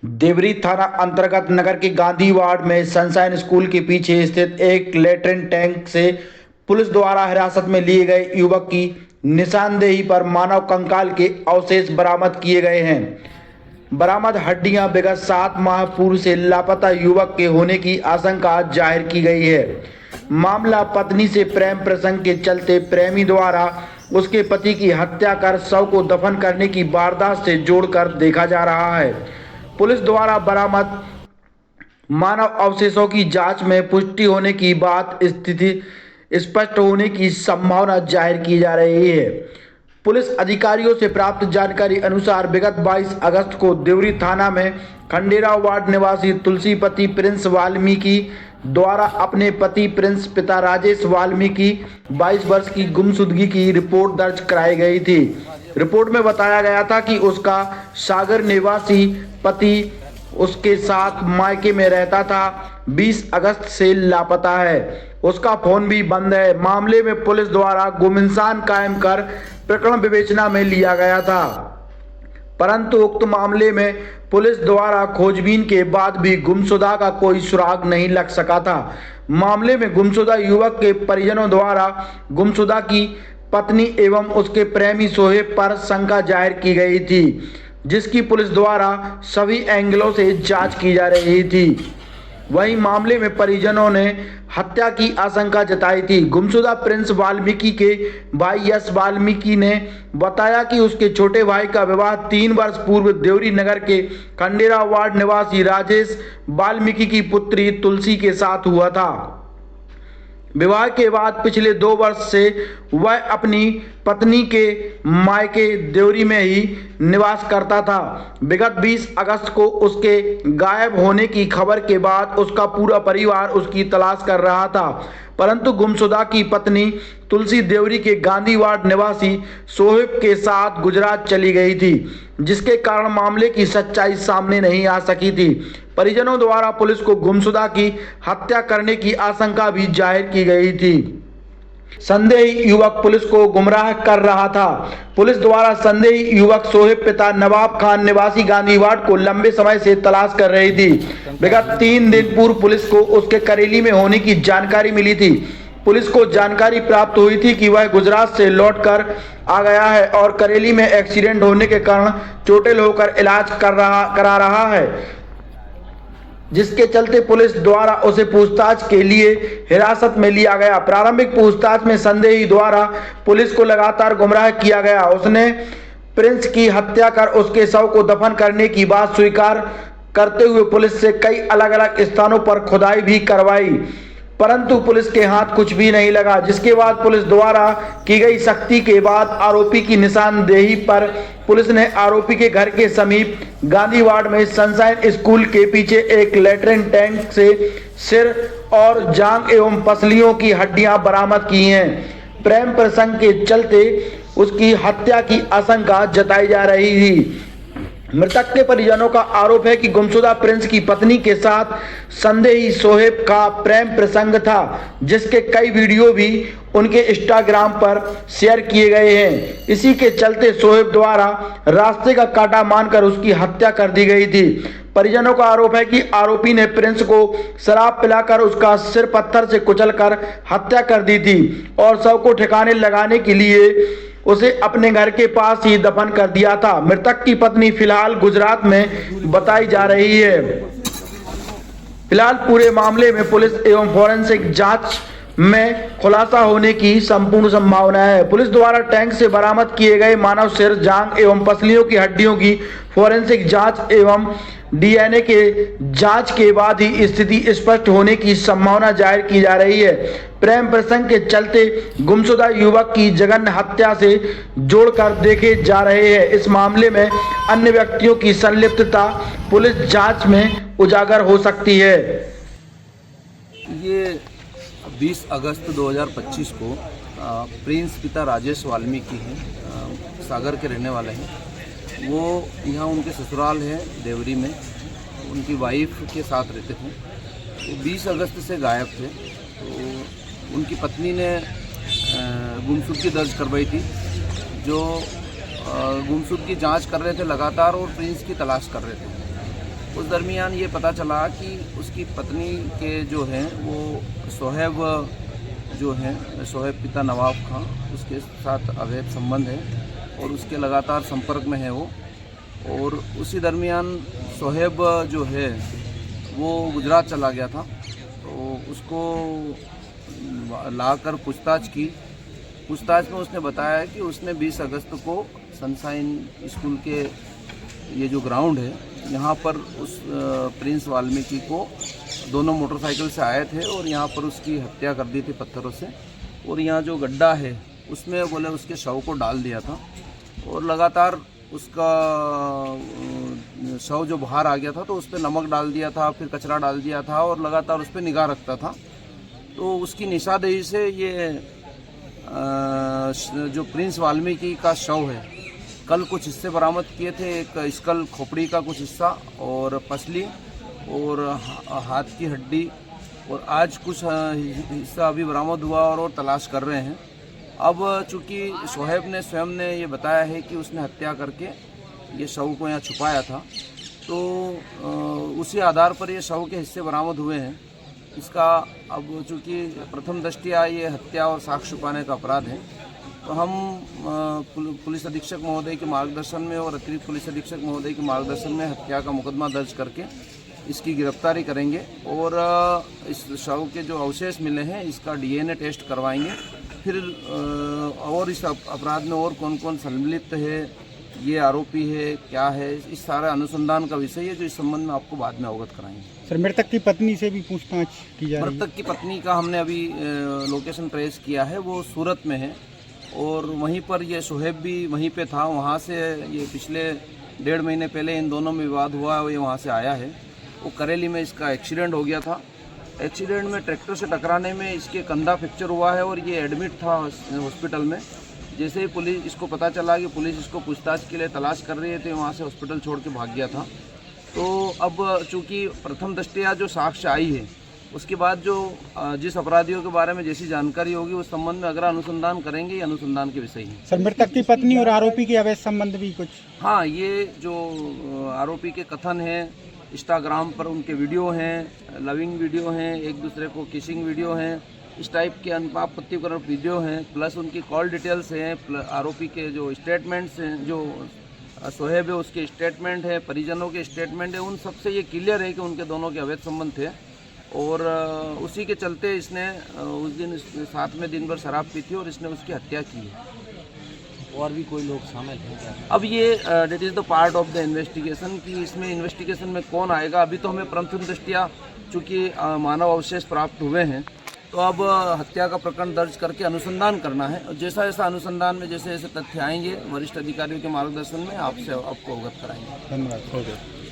देवरी थाना अंतर्गत नगर के गांधी वार्ड में सनशाइन स्कूल के पीछे स्थित एक लेटरिन टैंक से पुलिस द्वारा हिरासत में लिए गए युवक की निशानदेही पर मानव कंकाल के अवशेष बरामद किए गए हैं। बरामद हड्डियां विगत 7 माह पूर्व से लापता युवक के होने की आशंका जाहिर की गई है। मामला पत्नी से प्रेम प्रसंग के चलते प्रेमी द्वारा उसके पति की हत्या कर शव को दफन करने की वारदात से जोड़कर देखा जा रहा है। पुलिस द्वारा बरामद मानव अवशेषों की जांच में पुष्टि होने की बाद स्थिति स्पष्ट होने की संभावना जाहिर की जा रही है। पुलिस अधिकारियों से प्राप्त जानकारी अनुसार विगत 22 अगस्त को देवरी थाना में खंडेरा वार्ड निवासी तुलसीपति प्रिंस वाल्मीकि द्वारा अपने पति प्रिंस पिता राजेश वाल्मीकि 22 वर्ष की गुमशुदगी की रिपोर्ट दर्ज कराई गई थी। रिपोर्ट में बताया गया था कि उसका सागर निवासी पति उसके साथ मायके में रहता था। 20 अगस्त से लापता है, उसका फोन भी बंद है। मामले में पुलिस द्वारा गुमनाम कायम कर प्रकरण विवेचना में लिया गया था, परंतु उक्त मामले में पुलिस द्वारा खोजबीन के बाद भी गुमशुदा का कोई सुराग नहीं लग सका था। मामले में गुमशुदा युवक के परिजनों द्वारा गुमशुदा की पत्नी एवं उसके प्रेमी सोहेब पर शंका जाहिर की गई थी, जिसकी पुलिस द्वारा सभी एंगलों से जांच की जा रही थी। वहीं मामले में परिजनों ने हत्या की आशंका जताई थी। गुमशुदा प्रिंस वाल्मीकि के भाई यश वाल्मीकि ने बताया कि उसके छोटे भाई का विवाह 3 वर्ष पूर्व देवरी नगर के खंडेरा वार्ड निवासी राजेश वाल्मीकि की पुत्री तुलसी के साथ हुआ था। विवाह के बाद पिछले 2 वर्ष से वह अपनी पत्नी के मायके देवरी में ही निवास करता था। विगत 20 अगस्त को उसके गायब होने की खबर के बाद उसका पूरा परिवार उसकी तलाश कर रहा था, परंतु गुमशुदा की पत्नी तुलसी देवरी के गांधी वार्ड निवासी सोहेब के साथ गुजरात चली गई थी, जिसके कारण मामले की सच्चाई सामने नहीं आ सकी थी। परिजनों द्वारा पुलिस को गुमशुदा की हत्या करने की आशंका भी जाहिर की गई थी। संदेही युवक पुलिस को गुमराह कर रहा था। पुलिस द्वारा संदेही युवक सोहेब पिता नवाब खान निवासी गांधी वार्ड को लंबे समय से तलाश कर रही थी। विगत 3 दिन पूर्व पुलिस को उसके करेली में होने की जानकारी मिली थी। पुलिस को जानकारी प्राप्त हुई थी कि वह गुजरात से लौटकर आ गया है और करेली में एक्सीडेंट होने के कारण चोटिल होकर इलाज करा रहा है, जिसके चलते पुलिस द्वारा उसे पूछताछ के लिए हिरासत में लिया गया। प्रारंभिक पूछताछ में संदेही द्वारा पुलिस को लगातार गुमराह किया गया। उसने प्रिंस की हत्या कर उसके शव को दफन करने की बात स्वीकार करते हुए पुलिस से कई अलग अलग स्थानों पर खुदाई भी करवाई, परंतु पुलिस के हाथ कुछ भी नहीं लगा। जिसके बाद पुलिस द्वारा की गई सख्ती के बाद आरोपी की निशानदेही पर पुलिस ने आरोपी के घर के समीप गांधी वार्ड में सनशाइन स्कूल के पीछे एक लेटरिन टैंक से सिर और जांघ एवं पसलियों की हड्डियां बरामद की हैं। प्रेम प्रसंग के चलते उसकी हत्या की आशंका जताई जा रही थी। मृतक के परिजनों का आरोप है कि गुमशुदा प्रिंस की पत्नी के साथ संदेही सोहेब का प्रेम प्रसंग था, जिसके कई वीडियो भी उनके इंस्टाग्राम पर शेयर किए गए हैं। इसी के चलते सोहेब द्वारा रास्ते का कांटा मानकर उसकी हत्या कर दी गई थी। परिजनों का आरोप है कि आरोपी ने प्रिंस को शराब पिलाकर उसका सिर पत्थर से कुचलकर हत्या कर दी थी और शव को ठिकाने लगाने के लिए उसे अपने घर के पास ही दफन कर दिया था। मृतक की पत्नी फिलहाल गुजरात में बताई जा रही है। फिलहाल पूरे मामले में पुलिस एवं फॉरेंसिक जांच में खुलासा होने की संपूर्ण संभावना है। पुलिस द्वारा टैंक से बरामद किए गए मानव सिर, जांघ एवं पसलियों की हड्डियों की फॉरेंसिक जांच एवं डीएनए के जांच के बाद ही स्थिति स्पष्ट होने की संभावना जाहिर की जा रही है। प्रेम प्रसंग के चलते गुमशुदा युवक की जघन्य हत्या से जोड़कर देखे जा रहे हैं। इस मामले में अन्य व्यक्तियों की संलिप्तता पुलिस जांच में उजागर हो सकती है। ये 20 अगस्त 2025 को प्रिंस पिता राजेश वाल्मीकि हैं, सागर के रहने वाले हैं। वो यहाँ उनके ससुराल है देवरी में, उनकी वाइफ के साथ रहते थे। वो 20 अगस्त से गायब थे। तो उनकी पत्नी ने गुमशुदगी दर्ज करवाई थी, जो गुमशुदगी जांच कर रहे थे लगातार और प्रिंस की तलाश कर रहे थे। उस दरमियान ये पता चला कि उसकी पत्नी के जो हैं वो सोहेब जो हैं, सोहेब पिता नवाब खां, उसके साथ अवैध संबंध है और उसके लगातार संपर्क में है वो। और उसी दरमियान सोहेब जो है वो गुजरात चला गया था, तो उसको लाकर पूछताछ में उसने बताया कि उसने 20 अगस्त को सनशाइन स्कूल के ये जो ग्राउंड है यहाँ पर उस प्रिंस वाल्मीकि को दोनों मोटरसाइकिल से आए थे और यहाँ पर उसकी हत्या कर दी थी पत्थरों से। और यहाँ जो गड्ढा है उसमें बोले उसके शव को डाल दिया था और लगातार उसका शव जो बाहर आ गया था तो उस पर नमक डाल दिया था, फिर कचरा डाल दिया था और लगातार उस पर निगाह रखता था। तो उसकी निशानदेही से ये जो प्रिंस वाल्मीकि का शव है, कल कुछ हिस्से बरामद किए थे, एक स्कल खोपड़ी का कुछ हिस्सा और पसली और हाथ की हड्डी, और आज कुछ हिस्सा अभी बरामद हुआ और तलाश कर रहे हैं। अब चूंकि सोहेब ने स्वयं ने ये बताया है कि उसने हत्या करके ये शव को यहाँ छुपाया था, तो उसी आधार पर ये शव के हिस्से बरामद हुए हैं। इसका अब चूंकि प्रथम दृष्टया ये हत्या और साक्ष्य छुपाने का अपराध है, तो हम पुलिस अधीक्षक महोदय के मार्गदर्शन में और अतिरिक्त पुलिस अधीक्षक महोदय के मार्गदर्शन में हत्या का मुकदमा दर्ज करके इसकी गिरफ्तारी करेंगे और इस शव के जो अवशेष मिले हैं इसका DNA टेस्ट करवाएंगे। फिर और इस अपराध में और कौन कौन सम्मिलित है, ये आरोपी है, क्या है, इस सारा अनुसंधान का विषय है जो इस संबंध में आपको बाद में अवगत कराएंगे। सर, मृतक की पत्नी से भी पूछताछ की जा रही है? मृतक की पत्नी का हमने अभी लोकेशन ट्रेस किया है, वो सूरत में है और वहीं पर ये सोहेब भी वहीं पे था। वहाँ से ये पिछले 1.5 महीने पहले इन दोनों में विवाद हुआ, ये वहाँ से आया है। वो करेली में इसका एक्सीडेंट हो गया था। एक्सीडेंट में ट्रैक्टर से टकराने में इसके कंधा फ्रैक्चर हुआ है और ये एडमिट था हॉस्पिटल में। जैसे ही पुलिस इसको पता चला कि पुलिस इसको पूछताछ के लिए तलाश कर रही है तो वहाँ से हॉस्पिटल छोड़ के भाग गया था। तो अब चूँकि प्रथम दृष्टया जो साक्ष्य आई है उसके बाद जो जिस अपराधियों के बारे में जैसी जानकारी होगी उस संबंध में अगर अनुसंधान करेंगे, ये अनुसंधान के विषय है। सर, मृतक की पत्नी और आरोपी के अवैध संबंध भी कुछ? हाँ, ये जो आरोपी के कथन है, इंस्टाग्राम पर उनके वीडियो हैं, लविंग वीडियो हैं, एक दूसरे को किसिंग वीडियो हैं, इस टाइप के अनुपापत्तिकरण वीडियो हैं, प्लस उनकी कॉल डिटेल्स हैं, आरोपी के जो स्टेटमेंट्स हैं, जो सोहेब है उसके स्टेटमेंट है, परिजनों के स्टेटमेंट है, उन सबसे ये क्लियर है कि उनके दोनों के अवैध संबंध थे। और उसी के चलते इसने उस दिन साथ में दिन भर शराब पी थी और इसने उसकी हत्या की है। और भी कोई लोग शामिल हैं क्या? अब ये that is the part of the investigation कि इसमें इन्वेस्टिगेशन में कौन आएगा। अभी तो हमें प्रथम दृष्टया चूँकि मानव अवशेष प्राप्त हुए हैं, तो अब हत्या का प्रकरण दर्ज करके अनुसंधान करना है और जैसा जैसा अनुसंधान में जैसे जैसे तथ्य आएंगे वरिष्ठ अधिकारियों के मार्गदर्शन में आपको अवगत कराएंगे। धन्यवाद।